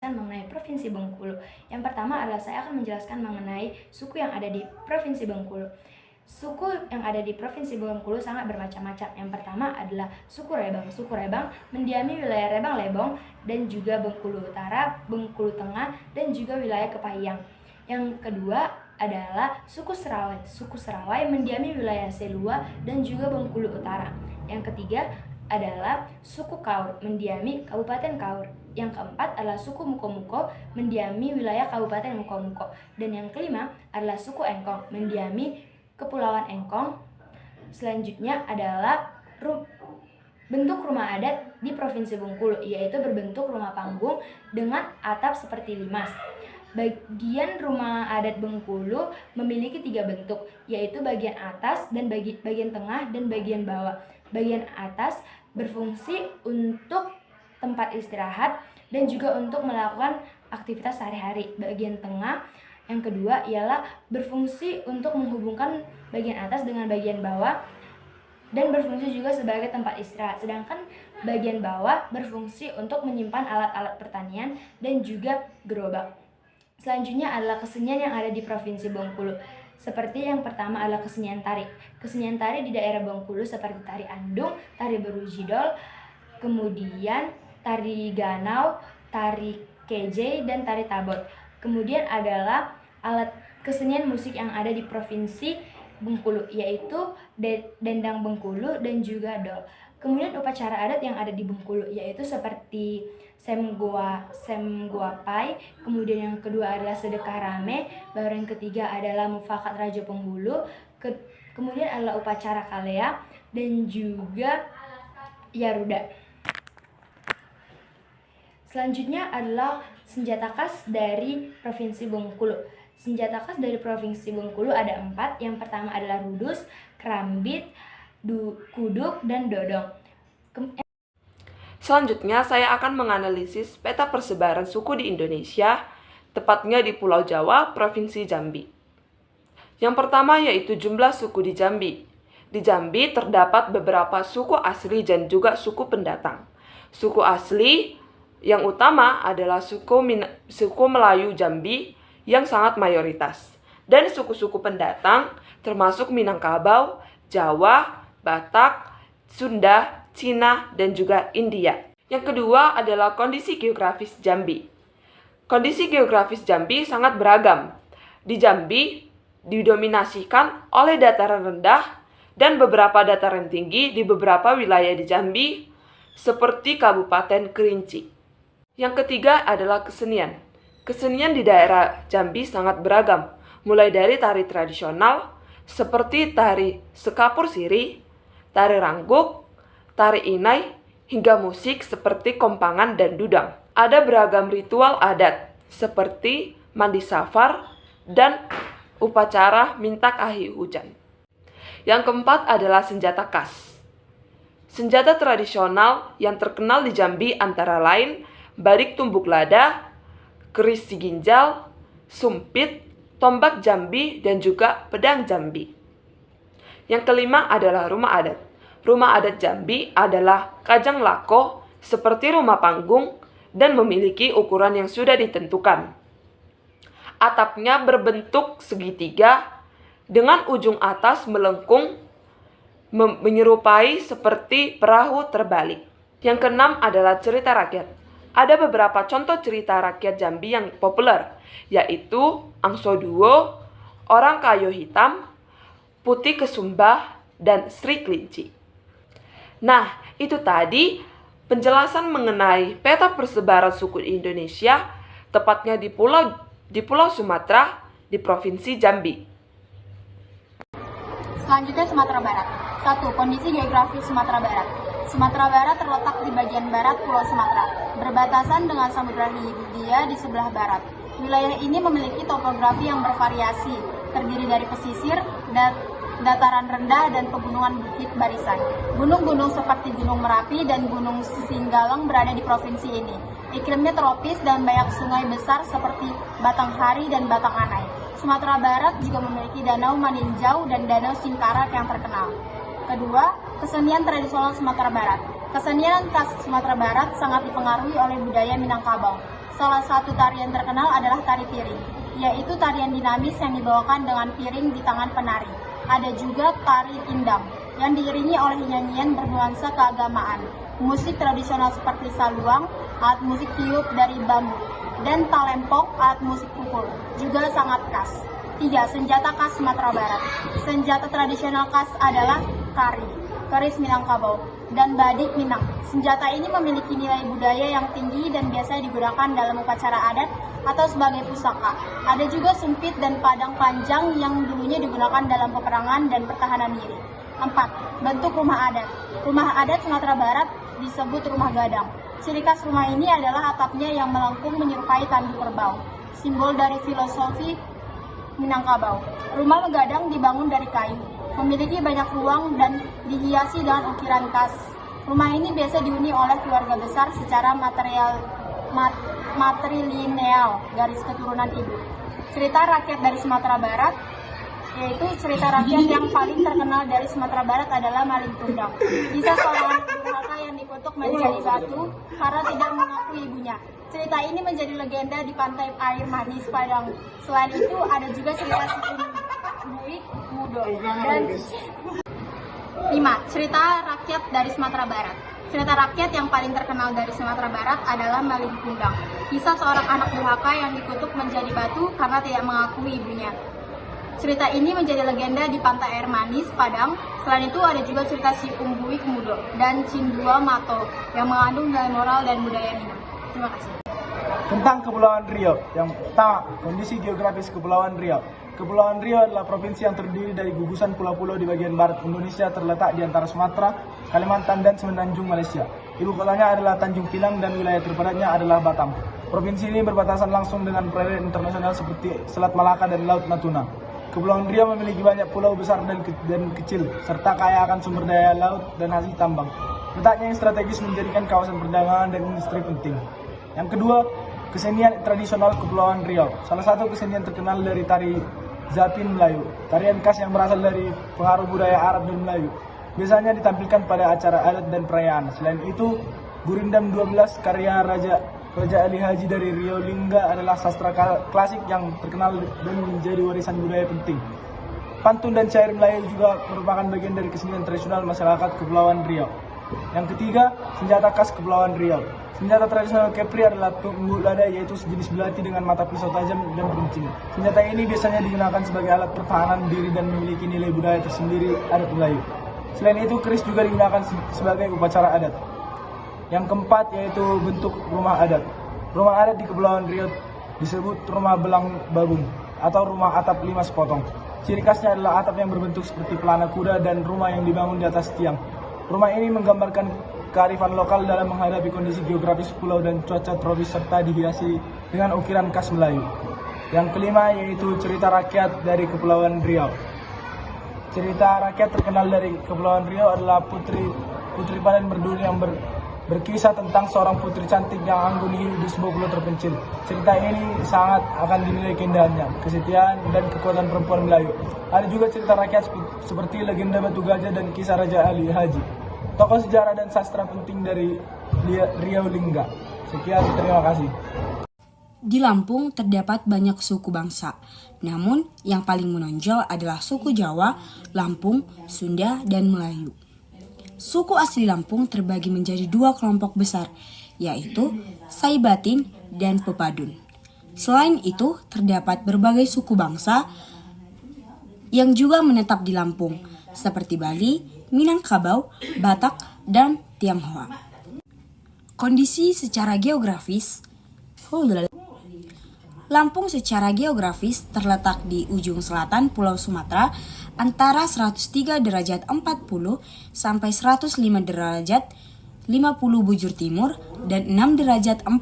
menjelaskan mengenai Provinsi Bengkulu. Yang pertama adalah saya akan menjelaskan mengenai suku yang ada di Provinsi Bengkulu. Suku yang ada di Provinsi Bengkulu sangat bermacam-macam. Yang pertama adalah suku Rebang. Suku Rebang mendiami wilayah Rebang Lebong dan juga Bengkulu Utara, Bengkulu Tengah, dan juga wilayah Kepahyang. Yang kedua adalah suku Serawai. Suku Serawai mendiami wilayah Selua dan juga Bengkulu Utara. Yang ketiga adalah suku Kaur, mendiami Kabupaten Kaur. Yang keempat adalah suku Muko-Muko, mendiami wilayah Kabupaten Muko-Muko. Dan yang kelima adalah suku Engkong, mendiami Kepulauan Engkong. Selanjutnya adalah bentuk rumah adat di Provinsi Bengkulu, yaitu berbentuk rumah panggung dengan atap seperti limas. Bagian rumah adat Bengkulu memiliki 3 bentuk, yaitu bagian atas dan bagian tengah dan bagian bawah. Bagian atas berfungsi untuk tempat istirahat dan juga untuk melakukan aktivitas sehari-hari. Bagian tengah yang kedua ialah berfungsi untuk menghubungkan bagian atas dengan bagian bawah dan berfungsi juga sebagai tempat istirahat. Sedangkan bagian bawah berfungsi untuk menyimpan alat-alat pertanian dan juga gerobak. Selanjutnya adalah kesenian yang ada di Provinsi Bengkulu. Seperti yang pertama adalah kesenian tari. Kesenian tari di daerah Bengkulu seperti tari andung, tari berujidol, kemudian tari ganau, tari kejei, dan tari tabot. Kemudian adalah alat kesenian musik yang ada di Provinsi Bengkulu, yaitu dendang Bengkulu dan juga dol. Kemudian upacara adat yang ada di Bengkulu yaitu seperti Semgoapai, kemudian yang kedua adalah sedekah rame, baru yang ketiga adalah mufakat Raja Penghulu, kemudian adalah upacara kalea dan juga yaruda. Selanjutnya adalah senjata khas dari Provinsi Bengkulu. Senjata khas dari Provinsi Bengkulu ada 4. Yang pertama adalah rudus, kerambit, kuduk, dan dodong. Selanjutnya, saya akan menganalisis peta persebaran suku di Indonesia, tepatnya di Pulau Jawa, Provinsi Jambi. Yang pertama yaitu jumlah suku di Jambi. Di Jambi terdapat beberapa suku asli dan juga suku pendatang. Suku asli yang utama adalah suku Melayu Jambi yang sangat mayoritas. Dan suku-suku pendatang termasuk Minangkabau, Jawa, Batak, Sunda, Cina, dan juga India. Yang kedua adalah kondisi geografis Jambi. Kondisi geografis Jambi sangat beragam. Di Jambi didominasikan oleh dataran rendah dan beberapa dataran tinggi di beberapa wilayah di Jambi, seperti Kabupaten Kerinci. Yang ketiga adalah kesenian. Kesenian di daerah Jambi sangat beragam, mulai dari tari tradisional seperti tari sekapur siri, tari rangguk, tari inai, hingga musik seperti kompangan dan dudang. Ada beragam ritual adat seperti mandi safar dan upacara minta ahi hujan. Yang keempat adalah senjata khas. Senjata tradisional yang terkenal di Jambi antara lain barik tumbuk lada, keris siginjal, sumpit, tombak Jambi, dan juga pedang Jambi. Yang kelima adalah rumah adat. Rumah adat Jambi adalah kajang lako seperti rumah panggung dan memiliki ukuran yang sudah ditentukan. Atapnya berbentuk segitiga dengan ujung atas melengkung menyerupai seperti perahu terbalik. Yang keenam adalah cerita rakyat. Ada beberapa contoh cerita rakyat Jambi yang populer, yaitu Angso Duo, Orang Kayu Hitam, Putih Kesumbah, dan Sri Kelinci. Nah, itu tadi penjelasan mengenai peta persebaran suku di Indonesia, tepatnya di Pulau Sumatera, di Provinsi Jambi. Selanjutnya Sumatera Barat. 1. Kondisi geografis Sumatera Barat. Sumatera Barat terletak di bagian barat Pulau Sumatera, berbatasan dengan Samudra Hindia di sebelah barat. Wilayah ini memiliki topografi yang bervariasi, terdiri dari pesisir, dataran rendah, dan pegunungan bukit barisan. Gunung-gunung seperti Gunung Merapi dan Gunung Singgalang berada di provinsi ini. Iklimnya tropis dan banyak sungai besar seperti Batanghari dan Batanganai. Sumatera Barat juga memiliki Danau Maninjau dan Danau Singkarak yang terkenal. Kedua, kesenian tradisional Sumatera Barat. Kesenian khas Sumatera Barat sangat dipengaruhi oleh budaya Minangkabau. Salah satu tarian terkenal adalah tari piring, yaitu tarian dinamis yang dibawakan dengan piring di tangan penari. Ada juga tari indang, yang diiringi oleh nyanyian bernuansa keagamaan. Musik tradisional seperti saluang, alat musik tiup dari bambu, dan talempong, alat musik pukul, juga sangat khas. 3. Senjata khas Sumatera Barat. Senjata tradisional khas adalah keris Minangkabau, dan badik Minang. Senjata ini memiliki nilai budaya yang tinggi dan biasa digunakan dalam upacara adat atau sebagai pusaka. Ada juga sumpit dan padang panjang yang dulunya digunakan dalam peperangan dan pertahanan diri. 4. Bentuk rumah adat. Rumah adat Sumatera Barat disebut rumah gadang. Ciri khas rumah ini adalah atapnya yang melengkung menyerupai tanduk kerbau, simbol dari filosofi Minangkabau. Rumah gadang dibangun dari kayu, memiliki banyak ruang dan dihiasi dengan ukiran khas. Rumah ini biasa dihuni oleh keluarga besar secara matrilineal, garis keturunan ibu. Cerita rakyat dari Sumatera Barat, yaitu cerita rakyat yang paling terkenal dari Sumatera Barat adalah Maling Tunggang. Kisah seorang durhaka yang dikutuk menjadi batu karena tidak mengakui ibunya. Cerita ini menjadi legenda di pantai air manis Padang. Selain itu, ada juga cerita si Buik Mudo dan 5. Cerita rakyat dari Sumatera Barat. Cerita rakyat yang paling terkenal dari Sumatera Barat adalah Maling Tunggang. Kisah seorang anak durhaka yang dikutuk menjadi batu karena tidak mengakui ibunya. Cerita ini menjadi legenda di pantai air manis Padang. Selain itu ada juga cerita si Buik Mudo dan Cindua Mato yang mengandung nilai moral dan budaya Minang. Terima kasih. Tentang Kepulauan Riau. Yang pertama, kondisi geografis Kepulauan Riau. Kepulauan Riau adalah provinsi yang terdiri dari gugusan pulau-pulau di bagian barat Indonesia terletak di antara Sumatera, Kalimantan, dan Semenanjung Malaysia. Ibu kotanya adalah Tanjung Pinang dan wilayah terpadatnya adalah Batam. Provinsi ini berbatasan langsung dengan perairan internasional seperti Selat Malaka dan Laut Natuna. Kepulauan Riau memiliki banyak pulau besar dan kecil, serta kaya akan sumber daya laut dan hasil tambang. Letaknya yang strategis menjadikan kawasan perdagangan dan industri penting. Yang kedua, kesenian tradisional Kepulauan Riau. Salah satu kesenian terkenal dari tari Zapin Melayu, tarian khas yang berasal dari pengaruh budaya Arab dan Melayu. Biasanya ditampilkan pada acara adat dan perayaan. Selain itu, Gurindam 12 karya Raja Ali Haji dari Riau Lingga adalah sastra klasik yang terkenal dan menjadi warisan budaya penting. Pantun dan syair Melayu juga merupakan bagian dari kesenian tradisional masyarakat Kepulauan Riau. Yang ketiga, senjata khas Kepulauan Riau. Senjata tradisional Kepri adalah tumbuk lada, yaitu sejenis belati dengan mata pisau tajam dan runcing. Senjata ini biasanya digunakan sebagai alat pertahanan diri dan memiliki nilai budaya tersendiri adat Melayu. Selain itu, keris juga digunakan sebagai upacara adat. Yang keempat yaitu bentuk rumah adat. Rumah adat di Kepulauan Riau disebut rumah belang babung atau rumah atap 5 sepotong. Ciri khasnya adalah atap yang berbentuk seperti pelana kuda dan rumah yang dibangun di atas tiang. Rumah ini menggambarkan kearifan lokal dalam menghadapi kondisi geografis pulau dan cuaca tropis serta dihiasi dengan ukiran khas Melayu. Yang kelima yaitu cerita rakyat dari Kepulauan Riau. Cerita rakyat terkenal dari Kepulauan Riau adalah Putri Panen Berduri yang berkisah tentang seorang putri cantik yang anggun hidup di sebuah pulau terpencil. Cerita ini sangat akan dinilai keindahannya, kesetiaan, dan kekuatan perempuan Melayu. Ada juga cerita rakyat seperti legenda Batu Gajah dan kisah Raja Ali Haji. Tokoh sejarah dan sastra penting dari Riau Lingga. Sekian, terima kasih. Di Lampung terdapat banyak suku bangsa, namun yang paling menonjol adalah suku Jawa, Lampung, Sunda, dan Melayu. Suku asli Lampung terbagi menjadi 2 kelompok besar, yaitu Saibatin dan Pepadun. Selain itu, terdapat berbagai suku bangsa yang juga menetap di Lampung, seperti Bali, Minangkabau, Batak, dan Tionghoa. Kondisi secara geografis, Lampung secara geografis terletak di ujung selatan Pulau Sumatera antara 103 derajat 40 sampai 105 derajat 50 bujur timur dan 6 derajat 45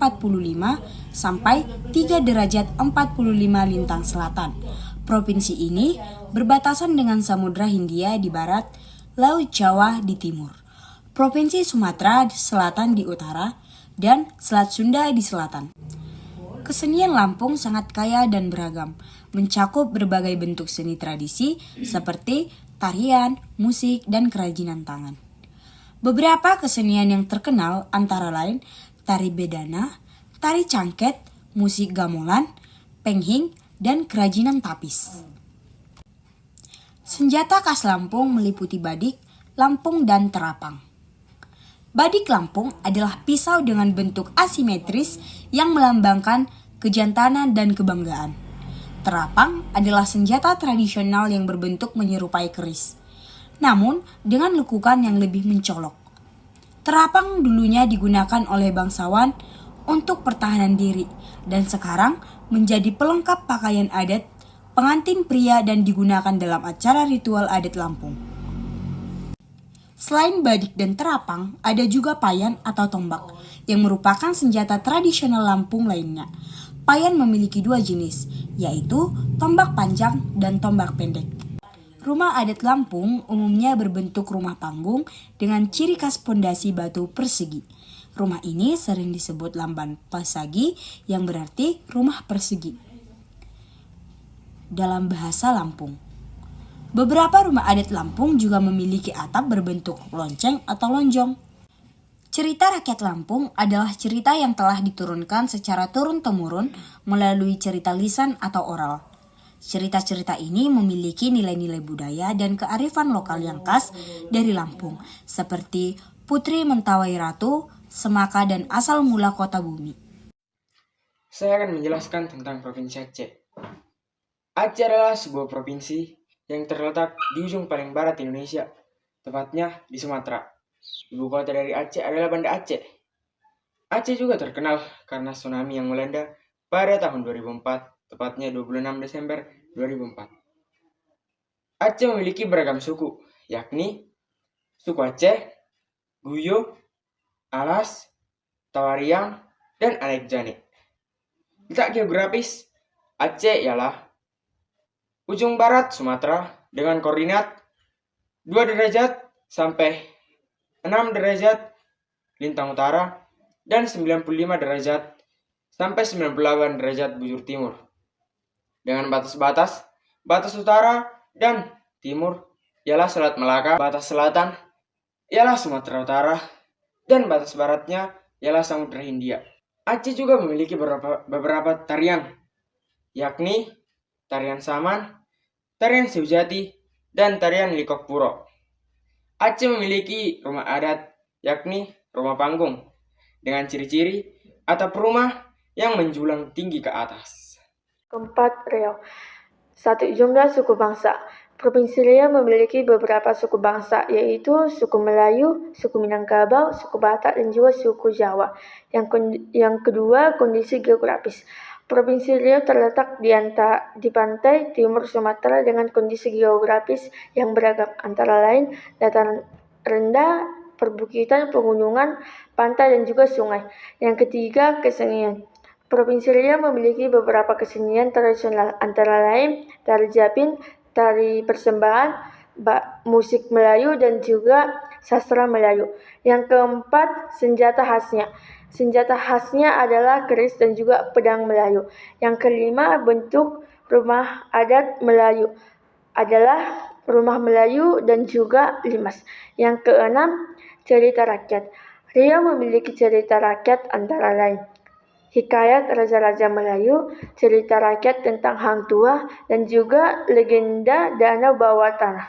sampai 3 derajat 45 lintang selatan. Provinsi ini berbatasan dengan Samudra Hindia di barat, Laut Jawa di timur, Provinsi Sumatera Selatan di utara, dan Selat Sunda di selatan. Kesenian Lampung sangat kaya dan beragam, mencakup berbagai bentuk seni tradisi seperti tarian, musik, dan kerajinan tangan. Beberapa kesenian yang terkenal antara lain tari bedana, tari cangket, musik gamelan, penghing, dan kerajinan tapis. Senjata khas Lampung meliputi badik, lampung, dan terapang. Badik Lampung adalah pisau dengan bentuk asimetris yang melambangkan kejantanan dan kebanggaan. Terapang adalah senjata tradisional yang berbentuk menyerupai keris, namun dengan lekukan yang lebih mencolok. Terapang dulunya digunakan oleh bangsawan untuk pertahanan diri dan sekarang menjadi pelengkap pakaian adat pengantin pria dan digunakan dalam acara ritual adat Lampung. Selain badik dan terapang, ada juga payan atau tombak yang merupakan senjata tradisional Lampung lainnya. Payan memiliki dua jenis, yaitu tombak panjang dan tombak pendek. Rumah adat Lampung umumnya berbentuk rumah panggung dengan ciri khas pondasi batu persegi. Rumah ini sering disebut lamban pasagi yang berarti rumah persegi dalam bahasa Lampung. Beberapa rumah adat Lampung juga memiliki atap berbentuk lonceng atau lonjong. Cerita rakyat Lampung adalah cerita yang telah diturunkan secara turun-temurun melalui cerita lisan atau oral. Cerita-cerita ini memiliki nilai-nilai budaya dan kearifan lokal yang khas dari Lampung, seperti Putri Mentawai Ratu, Semaka, dan asal mula kota bumi. Saya akan menjelaskan tentang Provinsi Aceh. Aceh adalah sebuah provinsi yang terletak di ujung paling barat Indonesia, tepatnya di Sumatera. Ibu kota dari Aceh adalah Banda Aceh. Aceh juga terkenal karena tsunami yang melanda pada tahun 2004, tepatnya 26 Desember 2004. Aceh memiliki beragam suku, yakni suku Aceh, Guyo, Alas, Tawariang, dan Alekjane. Letak geografis, Aceh ialah ujung barat Sumatera dengan koordinat 2 derajat sampai 6 derajat lintang utara dan 95 derajat sampai 98 derajat bujur timur. Dengan batas-batas, batas utara dan timur ialah Selat Melaka, batas selatan ialah Sumatera Utara, dan batas baratnya ialah Samudra Hindia. Aceh juga memiliki beberapa tarian, yakni tarian Saman, tarian Seujati, dan tarian Likok Puro. Aceh memiliki rumah adat, yakni rumah panggung, dengan ciri-ciri atap rumah yang menjulang tinggi ke atas. Keempat, Riau. 1. Jumlah suku bangsa. Provinsi Riau memiliki beberapa suku bangsa, yaitu suku Melayu, suku Minangkabau, suku Batak, dan juga suku Jawa. Yang kedua, kondisi geografis. Provinsi Riau terletak di pantai timur Sumatera dengan kondisi geografis yang beragam, antara lain dataran rendah, perbukitan, pegunungan, pantai, dan juga sungai. Yang ketiga, kesenian. Provinsi Riau memiliki beberapa kesenian tradisional, antara lain tari Japin, tari persembahan, musik Melayu, dan juga sastra Melayu. Yang keempat, senjata khasnya. Senjata khasnya adalah keris dan juga pedang Melayu. Yang kelima, bentuk rumah adat Melayu adalah rumah Melayu dan juga limas. Yang keenam, cerita rakyat. Riau memiliki cerita rakyat antara lain hikayat raja-raja Melayu, cerita rakyat tentang Hang Tuah, dan juga legenda danau bawah tanah.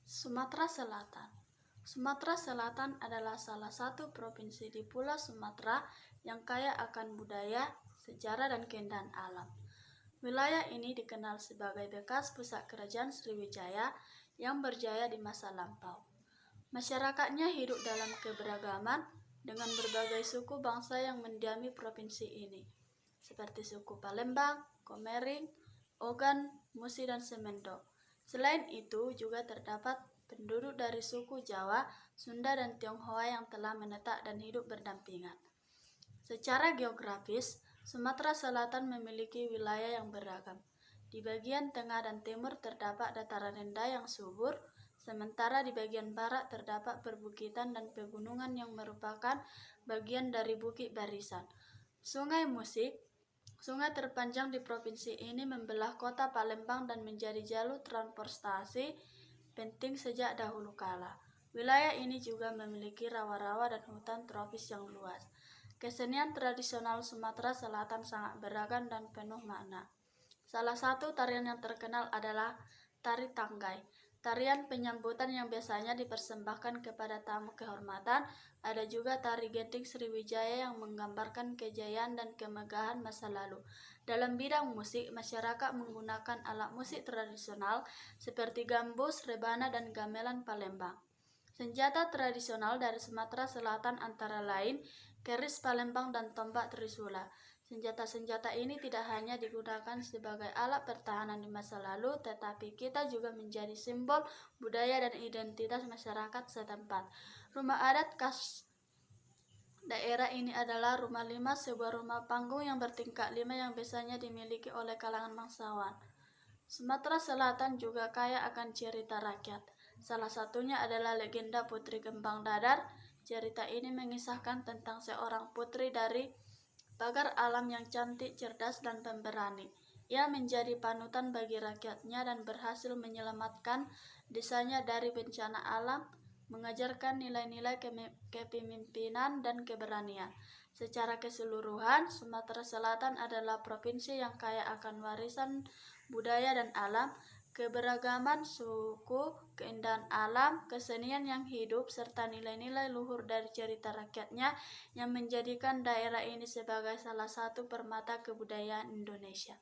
Sumatera Selatan. Sumatera Selatan adalah salah satu provinsi di Pulau Sumatera yang kaya akan budaya, sejarah, dan keindahan alam. Wilayah ini dikenal sebagai bekas pusat kerajaan Sriwijaya yang berjaya di masa lampau. Masyarakatnya hidup dalam keberagaman dengan berbagai suku bangsa yang mendiami provinsi ini, seperti suku Palembang, Komering, Ogan, Musi, dan Semendo. Selain itu, juga terdapat penduduk dari suku Jawa, Sunda, dan Tionghoa yang telah menetap dan hidup berdampingan. Secara geografis, Sumatera Selatan memiliki wilayah yang beragam. Di bagian tengah dan timur terdapat dataran rendah yang subur, sementara di bagian barat terdapat perbukitan dan pegunungan yang merupakan bagian dari Bukit Barisan. Sungai Musi, sungai terpanjang di provinsi ini, membelah kota Palembang dan menjadi jalur transportasi penting sejak dahulu kala. Wilayah ini juga memiliki rawa-rawa dan hutan tropis yang luas. Kesenian tradisional Sumatera Selatan sangat beragam dan penuh makna. Salah satu tarian yang terkenal adalah tari Tanggai. Tarian penyambutan yang biasanya dipersembahkan kepada tamu kehormatan. Ada juga tari Genting Sriwijaya yang menggambarkan kejayaan dan kemegahan masa lalu. Dalam bidang musik, masyarakat menggunakan alat musik tradisional seperti gambus, rebana, dan gamelan Palembang. Senjata tradisional dari Sumatera Selatan antara lain keris Palembang dan tombak Trisula. Senjata-senjata ini tidak hanya digunakan sebagai alat pertahanan di masa lalu, tetapi kita juga menjadi simbol budaya dan identitas masyarakat setempat. Rumah adat khas daerah ini adalah Rumah Lima, sebuah rumah panggung yang bertingkat 5 yang biasanya dimiliki oleh kalangan bangsawan. Sumatera Selatan juga kaya akan cerita rakyat. Salah satunya adalah legenda Putri Gembang Dadar. Cerita ini mengisahkan tentang seorang putri dari pagar alam yang cantik, cerdas, dan pemberani. Ia menjadi panutan bagi rakyatnya dan berhasil menyelamatkan desanya dari bencana alam, mengajarkan nilai-nilai kepemimpinan dan keberanian. Secara keseluruhan, Sumatera Selatan adalah provinsi yang kaya akan warisan budaya dan alam, keberagaman suku, keindahan alam, kesenian yang hidup, serta nilai-nilai luhur dari cerita rakyatnya yang menjadikan daerah ini sebagai salah satu permata kebudayaan Indonesia.